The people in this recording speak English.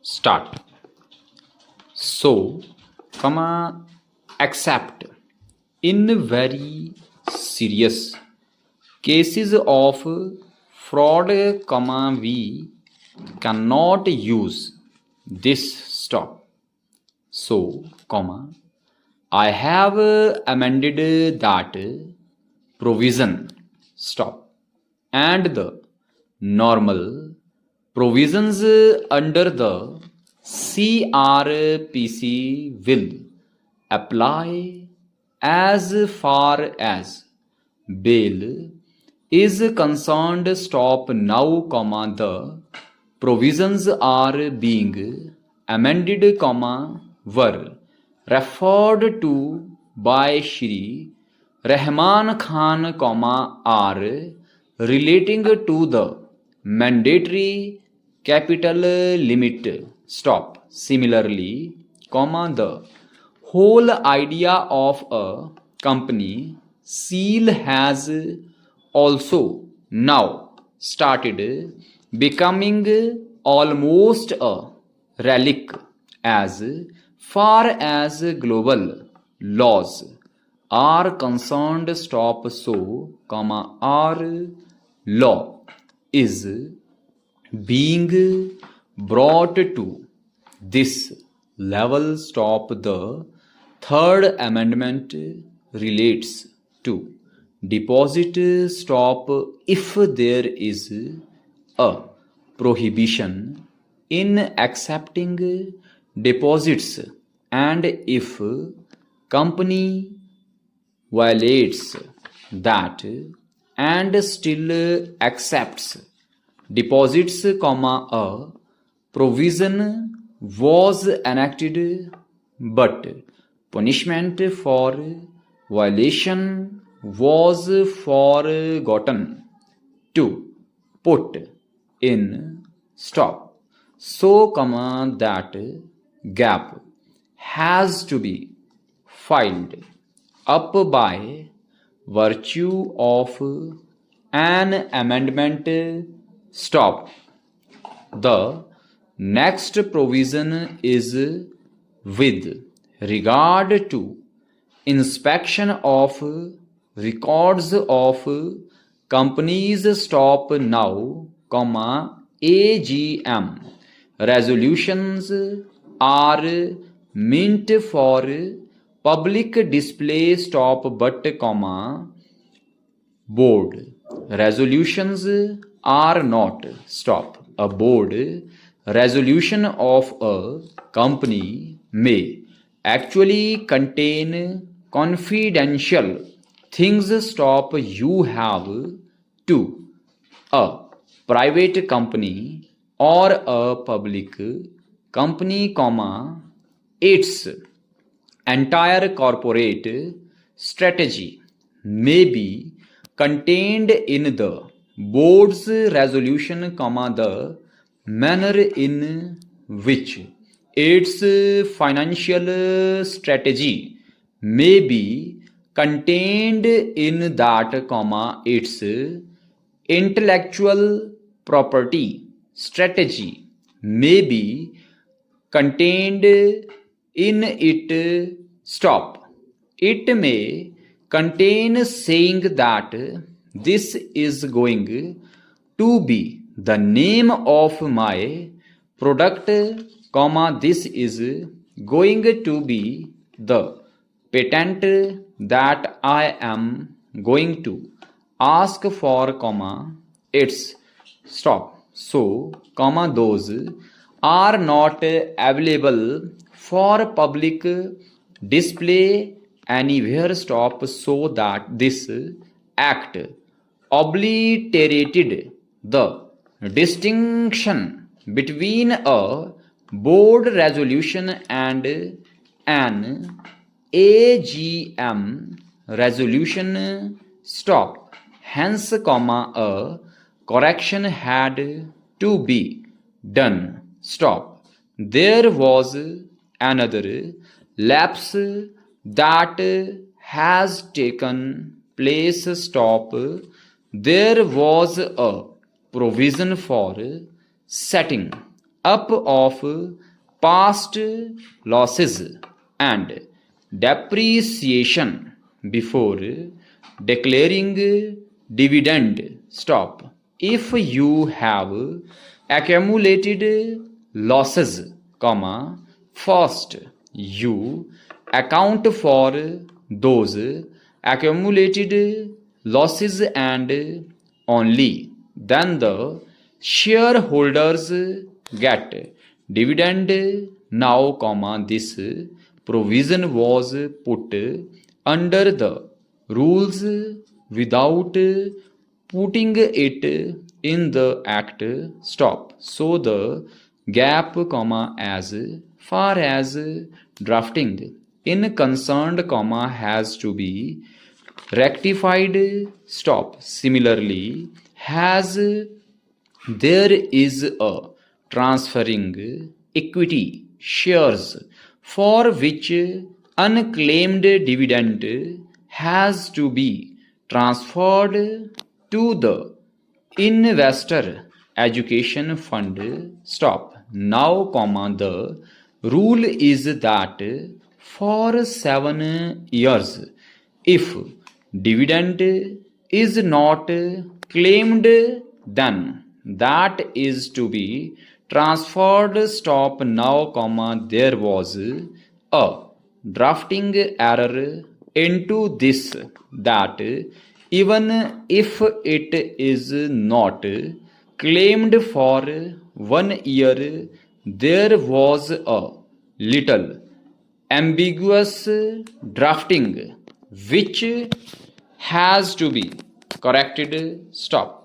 Start. So, except in very serious cases of fraud, we cannot use this stop. So, I have amended that provision stop, and the normal provisions under the CRPC will apply as far as bail is concerned. Stop now, the provisions are being amended, were referred to by Shri Rahman Khan, are relating to the mandatory capital limit stop. Similarly, the whole idea of a company seal has also now started becoming almost a relic as far as global laws are concerned. Stop. So, our law is being brought to this level. Stop. The third amendment relates to deposit stop. If there is a prohibition in accepting deposits, and if company violates that and still accepts deposits, a provision was enacted, but punishment for violation was forgotten to put in stop. So, that gap has to be filled up by virtue of an amendment. Stop. The next provision is with regard to inspection of records of companies. Stop now, AGM resolutions are meant for public display. Stop. But board resolutions are not. Stop. A board resolution of a company may actually contain confidential things. Stop. You have to a private company or a public company, its entire corporate strategy may be contained in the board's resolution, the manner in which its financial strategy may be contained in that, its intellectual property strategy may be contained in it. Stop. It may contain saying that this is going to be the name of my product, this is going to be the patent that I am going to ask for, its stop. So, those are not available for public display anywhere. Stop. So that this act obliterated the distinction between a board resolution and an AGM resolution. Stop. Hence, a correction had to be done. Stop. There was another lapse that has taken place. Stop. There was a provision for setting up of past losses and depreciation before declaring dividend. Stop. If you have accumulated losses, comma, first you account for those accumulated losses and only then the shareholders get dividend. Now, comma, this provision was put under the rules without putting it in the act. Stop. So the gap, comma, as far as drafting in concerned, comma, has to be rectified. Stop. Similarly, has there is a transferring equity shares for which unclaimed dividend has to be transferred to the investor education fund. Stop. Now, comma, the rule is that for 7 years, if dividend is not claimed, then that is to be transferred. Stop. Now, comma, there was a drafting error into this, that even if it is not claimed for 1 year, there was a little ambiguous drafting which has to be corrected. Stop.